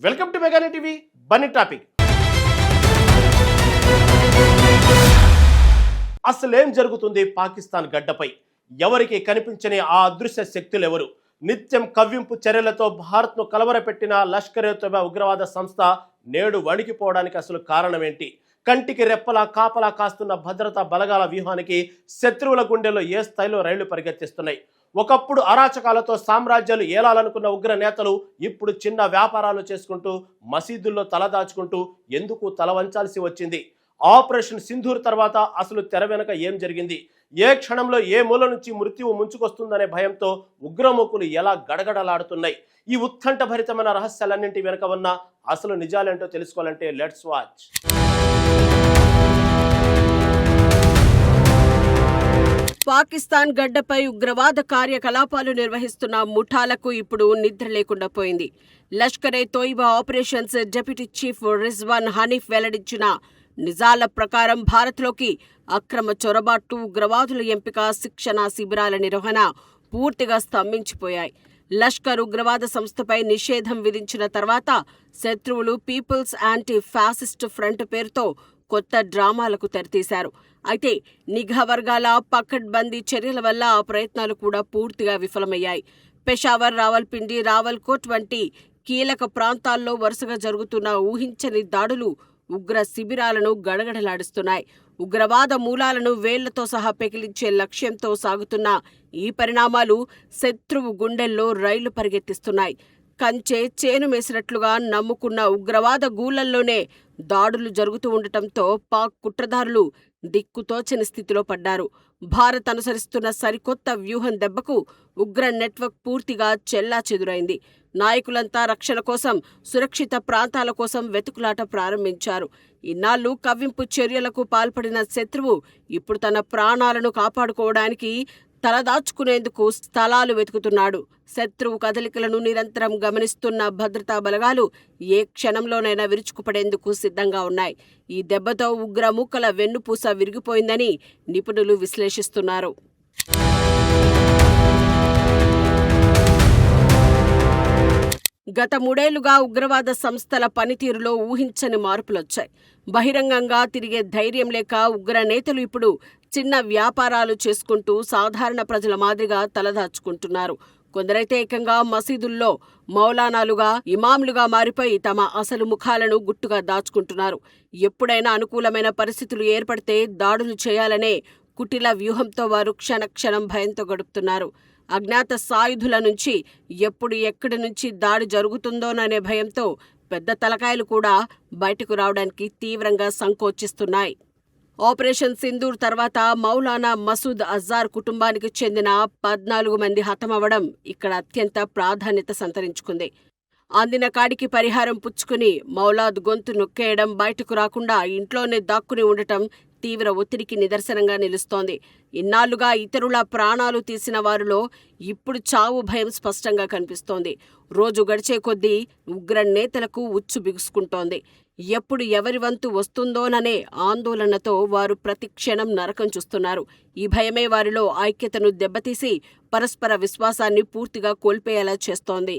Welcome to మెగానే TV బన్నీ topic. అసలేం జరుగుతుంది పాకిస్తాన్ గడ్డపై? ఎవరికి కనిపించని ఆ అదృశ్య శక్తులు ఎవరు? నిత్యం కవ్వింపు చర్యలతో భారత్ను కలవరపెట్టిన లష్కర్-ఏ-తోయిబా ఉగ్రవాద సంస్థ నేడు వణికిపోవడానికి అసలు కారణం ఏంటి? కంటికి రెప్పలా కాపలా కాస్తున్న భద్రతా బలగాల వ్యూహానికి శత్రువుల గుండెల్లో ఏ స్థాయిలో రైళ్లు పరిగెత్తిస్తున్నాయి? ఒకప్పుడు అరాచకాలతో సామ్రాజ్యాలు ఏలాలనుకున్న ఉగ్ర నేతలు ఇప్పుడు చిన్న వ్యాపారాలు చేసుకుంటూ మసీదుల్లో తలదాచుకుంటూ ఎందుకు తల వంచాల్సి వచ్చింది? ఆపరేషన్ సింధూర్ తర్వాత అసలు తెర వెనక ఏం జరిగింది? ఏ క్షణంలో ఏ మూల నుంచి మృత్యువు ముంచుకొస్తుందనే భయంతో ఉగ్రమూకులు ఎలా గడగడలాడుతున్నాయి? ఈ ఉత్కంఠ భరితమైన రహస్యాలన్నింటి వెనక ఉన్న అసలు నిజాలేంటో తెలుసుకోవాలంటే లెట్స్ వాచ్. పాకిస్తాన్ గడ్డపై ఉగ్రవాద కార్యకలాపాలు నిర్వహిస్తున్న ముఠాలకు ఇప్పుడు నిద్ర లేకుండా పోయింది. Lashkar-e-Taiba operations deputy chief Rizwan Hanif వెల్లడించిన నిజాల ప్రకారం భారత్లోకి అక్రమ చొరబాట్లు, ఉగ్రవాదుల ఎంపిక, శిక్షణ శిబిరాల నిర్వహణ పూర్తిగా స్తంభించిపోయాయి. లష్కర్ ఉగ్రవాద సంస్థపై నిషేధం విధించిన తర్వాత శత్రువులు పీపుల్స్ యాంటీ ఫ్యాసిస్ట్ ఫ్రంట్ పేరుతో కొత్త డ్రామాలకు తెరతీశారు. అయితే నిఘా వర్గాల పకడ్బందీ చర్యల వల్ల ఆ ప్రయత్నాలు కూడా పూర్తిగా విఫలమయ్యాయి. పెషావర్, రావల్పిండి, రావల్కోట్ వంటి కీలక ప్రాంతాల్లో వరుసగా జరుగుతున్న ఊహించని దాడులు ఉగ్ర శిబిరాలను గడగడలాడిస్తున్నాయి. ఉగ్రవాద మూలాలను వేళ్లతో సహా పెకిలించే లక్ష్యంతో సాగుతున్న ఈ పరిణామాలు శత్రువు గుండెల్లో రైళ్లు పరిగెత్తిస్తున్నాయి. కంచె చేను మేసినట్లుగా నమ్ముకున్న ఉగ్రవాద గూళ్లల్లోనే దాడులు జరుగుతూ ఉండటంతో పాక్ కుట్రదారులు దిక్కుతోచని స్థితిలో పడ్డారు. భారత్ అనుసరిస్తున్న సరికొత్త వ్యూహం దెబ్బకు ఉగ్ర నెట్వర్క్ పూర్తిగా చెల్లాచెదురైంది. నాయకులంతా రక్షణ కోసం, సురక్షిత ప్రాంతాల కోసం వెతుకులాట ప్రారంభించారు. ఇన్నాళ్లు కవ్వింపు చర్యలకు పాల్పడిన శత్రువు ఇప్పుడు తన ప్రాణాలను కాపాడుకోవడానికి తలదాచుకునేందుకు స్థలాలు వెతుకుతున్నాడు. శత్రువు కదలికలను నిరంతరం గమనిస్తున్న భద్రతా బలగాలు ఏ క్షణంలోనైనా విరుచుకుపడేందుకు సిద్ధంగా ఉన్నాయి. ఈ దెబ్బతో ఉగ్రమూకల వెన్నుపూస విరిగిపోయిందని నిపుణులు విశ్లేషిస్తున్నారు. గత 3 ఏళ్లుగా ఉగ్రవాద సంస్థల పనితీరులో ఊహించని మార్పులొచ్చాయి. బహిరంగంగా తిరిగే ధైర్యం లేక ఉగ్ర నేతలు ఇప్పుడు చిన్న వ్యాపారాలు చేసుకుంటూ సాధారణ ప్రజల మాదిరిగా తలదాచుకుంటున్నారు. కొందరైతే ఏకంగా మసీదుల్లో మౌలానాలుగా, ఇమాంలుగా మారిపోయి తమ అసలు ముఖాలను గుట్టుగా దాచుకుంటున్నారు. ఎప్పుడైనా అనుకూలమైన పరిస్థితులు ఏర్పడితే దాడులు చేయాలనే కుటిల వ్యూహంతో వారు క్షణక్షణం భయంతో గడుపుతున్నారు. అజ్ఞాత సాయుధుల నుంచి ఎప్పుడు ఎక్కడి నుంచి దాడి జరుగుతుందోననే భయంతో పెద్ద తలకాయలు కూడా బయటకు రావడానికి తీవ్రంగా సంకోచిస్తున్నాయి. ఆపరేషన్ సింధూర్ తర్వాత మౌలానా మసూద్ అజార్ కుటుంబానికి చెందిన 14 మంది హతమవడం ఇక్కడ అత్యంత ప్రాధాన్యత సంతరించుకుంది. అందిన కాడికి పరిహారం పుచ్చుకుని మౌలాద్ గొంతు నొక్కేయడం, బయటకు రాకుండా ఇంట్లోనే దాక్కుని ఉండటం తీవ్ర ఒత్తిడికి నిదర్శనంగా నిలుస్తోంది. ఇన్నాళ్లుగా ఇతరుల ప్రాణాలు తీసిన వారిలో ఇప్పుడు చావు భయం స్పష్టంగా కనిపిస్తోంది. రోజు గడిచే కొద్దీ ఉగ్ర నేతలకు ఉచ్చు బిగుసుకుంటోంది. ఎప్పుడు ఎవరి వంతు వస్తుందోననే ఆందోళనతో వారు ప్రతి క్షణం నరకం చూస్తున్నారు. ఈ భయమే వారిలో ఐక్యతను దెబ్బతీసి పరస్పర విశ్వాసాన్ని పూర్తిగా కోల్పోయేలా చేస్తోంది.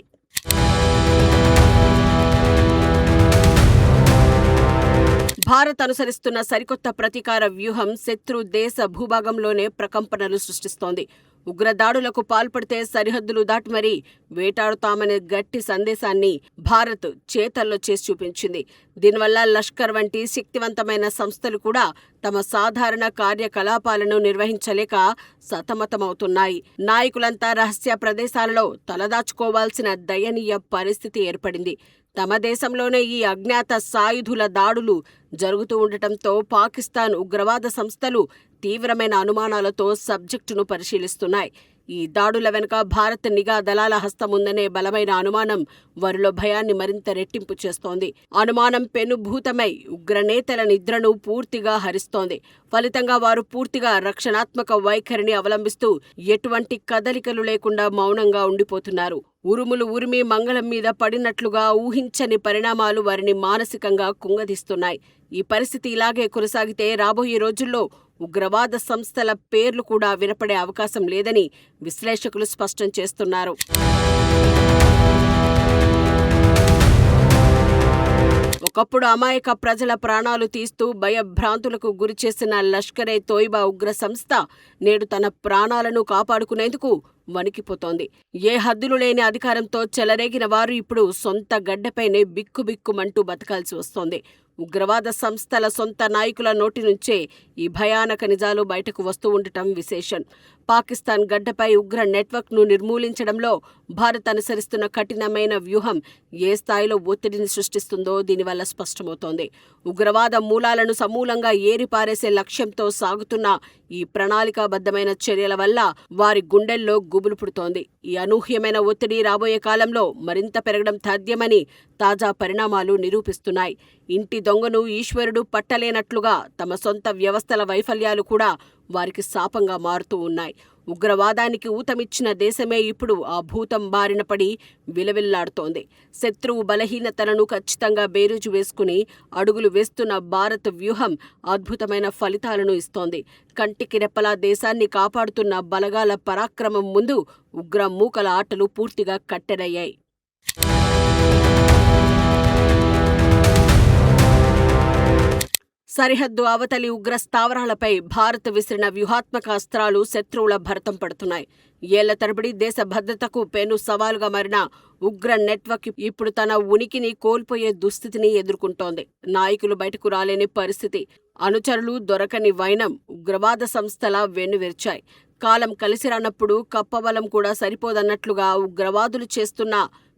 భారత్ అనుసరిస్తున్న సరికొత్త ప్రతీకార వ్యూహం శత్రు దేశ భూభాగంలోనే ప్రకంపనలు సృష్టిస్తోంది. ఉగ్రదాడులకు పాల్పడితే సరిహద్దులు దాటి మరీ వేటాడుతామనే గట్టి సందేశాన్ని భారత్ చేతల్లో చేసి చూపించింది. దీనివల్ల లష్కర్ వంటి శక్తివంతమైన సంస్థలు కూడా తమ సాధారణ కార్యకలాపాలను నిర్వహించలేక సతమతమవుతున్నాయి. నాయకులంతా రహస్య ప్రదేశాలలో తలదాచుకోవాల్సిన దయనీయ పరిస్థితి ఏర్పడింది. తమ దేశంలోనే ఈ అజ్ఞాత సాయుధుల దాడులు జరుగుతూ ఉండటంతో పాకిస్తాన్ ఉగ్రవాద సంస్థలు తీవ్రమైన అనుమానాలతో సబ్జెక్టును పరిశీలిస్తున్నాయి. ఈ దాడుల వెనుక భారత్ నిఘా దళాల హస్తముందనే బలమైన అనుమానం వారిలో భయాన్ని మరింత రెట్టింపు చేస్తోంది. అనుమానం పెనుభూతమై ఉగ్రనేతల నిద్రను పూర్తిగా హరిస్తోంది. ఫలితంగా వారు పూర్తిగా రక్షణాత్మక వైఖరిని అవలంబిస్తూ ఎటువంటి కదలికలు లేకుండా మౌనంగా ఉండిపోతున్నారు. ఉరుములు ఉరిమి మంగళం మీద పడినట్లుగా ఊహించని పరిణామాలు వారిని మానసికంగా కుంగదీస్తున్నాయి. ఈ పరిస్థితి ఇలాగే కొనసాగితే రాబోయే రోజుల్లో ఉగ్రవాద సంస్థల పేర్లు కూడా వినపడే అవకాశం లేదని విశ్లేషకులు స్పష్టం చేస్తున్నారు. ఒకప్పుడు అమాయక ప్రజల ప్రాణాలు తీస్తూ భయభ్రాంతులకు గురిచేసిన లష్కరే తోయిబా ఉగ్ర సంస్థ నేడు తన ప్రాణాలను కాపాడుకునేందుకు వణికిపోతోంది. ఏ హద్దులు లేని అధికారంతో చెలరేగిన వారు ఇప్పుడు సొంత గడ్డపైనే బిక్కుబిక్కుమంటూ బతకాల్సి వస్తోంది. ఉగ్రవాద సంస్థల సొంత నాయకుల నోటి నుంచే ఈ భయానక నిజాలు బయటకు వస్తూ ఉండటం విశేషం. పాకిస్తాన్ గడ్డపై ఉగ్ర నెట్వర్క్ను నిర్మూలించడంలో భారత్ అనుసరిస్తున్న కఠినమైన వ్యూహం ఏ స్థాయిలో ఒత్తిడిని సృష్టిస్తుందో దీనివల్ల స్పష్టమవుతోంది. ఉగ్రవాద మూలాలను సమూలంగా ఏరిపారేసే లక్ష్యంతో సాగుతున్న ఈ ప్రణాళికాబద్ధమైన చర్యల వల్ల వారి గుండెల్లో గుబులు పుడుతోంది. ఈ అనూహ్యమైన ఒత్తిడి రాబోయే కాలంలో మరింత పెరగడం తథ్యమని తాజా పరిణామాలు నిరూపిస్తున్నాయి. ఇంటి దొంగను ఈశ్వరుడు పట్టలేనట్లుగా తమ సొంత వ్యవస్థల వైఫల్యాలు కూడా వారికి శాపంగా మారుతూ ఉన్నాయి. ఉగ్రవాదానికి ఊతమిచ్చిన దేశమే ఇప్పుడు ఆ భూతం బారిన పడి విలవిల్లాడుతోంది. శత్రువు బలహీనతలను ఖచ్చితంగా బేరీజు వేసుకుని అడుగులు వేస్తున్న భారత్ వ్యూహం అద్భుతమైన ఫలితాలను ఇస్తోంది. కంటికి రెప్పలా దేశాన్ని కాపాడుతున్న బలగాల పరాక్రమం ముందు ఉగ్ర మూకల ఆటలు పూర్తిగా కట్టెడయ్యాయి. సరిహద్దు అవతలి ఉగ్ర స్థావరాలపై భారత్ విసిరిన వ్యూహాత్మక అస్త్రాలు శత్రువుల భరతం పడుతున్నాయి. ఏళ్ల తరబడి దేశ భద్రతకు పెను సవాలుగా మారిన ఉగ్ర నెట్వర్క్ ఇప్పుడు తన ఉనికిని కోల్పోయే దుస్థితిని ఎదుర్కొంటోంది. నాయకులు బయటకు రాలేని పరిస్థితి, అనుచరులు దొరకని వైనం ఉగ్రవాద సంస్థల వెన్నువిరిచాయి. కాలం కలిసిరానప్పుడు కప్పబలం కూడా సరిపోదన్నట్లుగా ఉగ్రవాదులు చేస్తున్న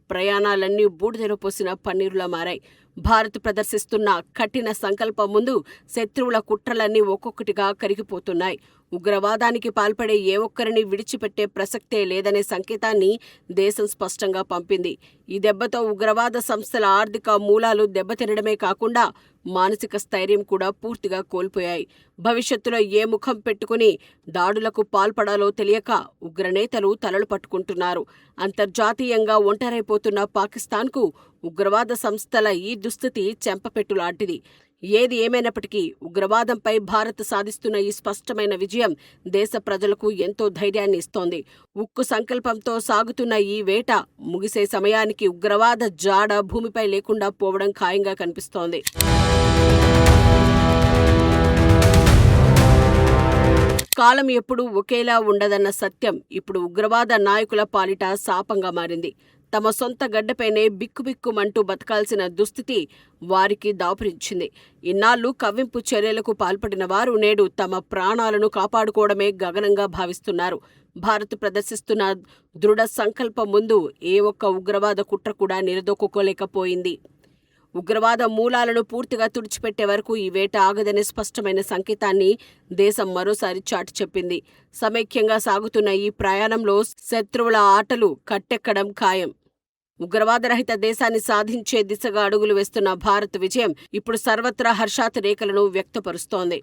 ప్రయాణాలన్నీ బూడిదలో పోసిన పన్నీరులా మారాయి. భారత్ ప్రదర్శిస్తున్న కఠిన సంకల్పం ముందు శత్రువుల కుట్రలన్నీ ఒక్కొక్కటిగా కరిగిపోతున్నాయి. ఉగ్రవాదానికి పాల్పడే ఏ ఒక్కరిని విడిచిపెట్టే ప్రసక్తే లేదనే సంకేతాన్ని దేశం స్పష్టంగా పంపింది. ఈ దెబ్బతో ఉగ్రవాద సంస్థల ఆర్థిక మూలాలు దెబ్బతినడమే కాకుండా మానసిక స్థైర్యం కూడా పూర్తిగా కోల్పోయాయి. భవిష్యత్తులో ఏ ముఖం పెట్టుకుని దాడులకు పాల్పడాలో తెలియక ఉగ్రనేతలు తలలు పట్టుకుంటున్నారు. అంతర్జాతీయంగా ఒంటరైపోతున్న పాకిస్తాన్కు ఉగ్రవాద సంస్థల ఈ దుస్థితి చెంపపెట్టులాంటిది. ఏది ఏమైనప్పటికీ ఉగ్రవాదంపై భారత్ సాధిస్తున్న ఈ స్పష్టమైన విజయం దేశ ప్రజలకు ఎంతో ధైర్యాన్ని ఇస్తోంది. ఉక్కు సంకల్పంతో సాగుతున్న ఈ వేట ముగిసే సమయానికి ఉగ్రవాద జాడ భూమిపై లేకుండా పోవడం ఖాయంగా కనిపిస్తోంది. కాలం ఎప్పుడూ ఒకేలా ఉండదన్న సత్యం ఇప్పుడు ఉగ్రవాద నాయకుల పాలిట శాపంగా మారింది. తమ సొంత గడ్డపైనే బిక్కుబిక్కుమంటూ బతకాల్సిన దుస్థితి వారికి దాపురించింది. ఇన్నాళ్లు కవ్వింపు చర్యలకు పాల్పడిన వారు నేడు తమ ప్రాణాలను కాపాడుకోవడమే గగనంగా భావిస్తున్నారు. భారత్ ప్రదర్శిస్తున్న దృఢ సంకల్పం ముందు ఏ ఒక్క ఉగ్రవాద కుట్ర కూడా నిలదొక్కుకోలేకపోయింది. ఉగ్రవాద మూలాలను పూర్తిగా తుడిచిపెట్టే వరకు ఈ వేట ఆగదనే స్పష్టమైన సంకేతాన్ని దేశం మరోసారి చాటి చెప్పింది. సమైక్యంగా సాగుతున్న ఈ ప్రయాణంలో శత్రువుల ఆటలు కట్టెక్కడం ఖాయం. ఉగ్రవాదరహిత దేశాన్ని సాధించే దిశగా అడుగులు వేస్తున్న భారత్ విజయం ఇప్పుడు సర్వత్రా హర్షాతిరేకలను వ్యక్తపరుస్తోంది.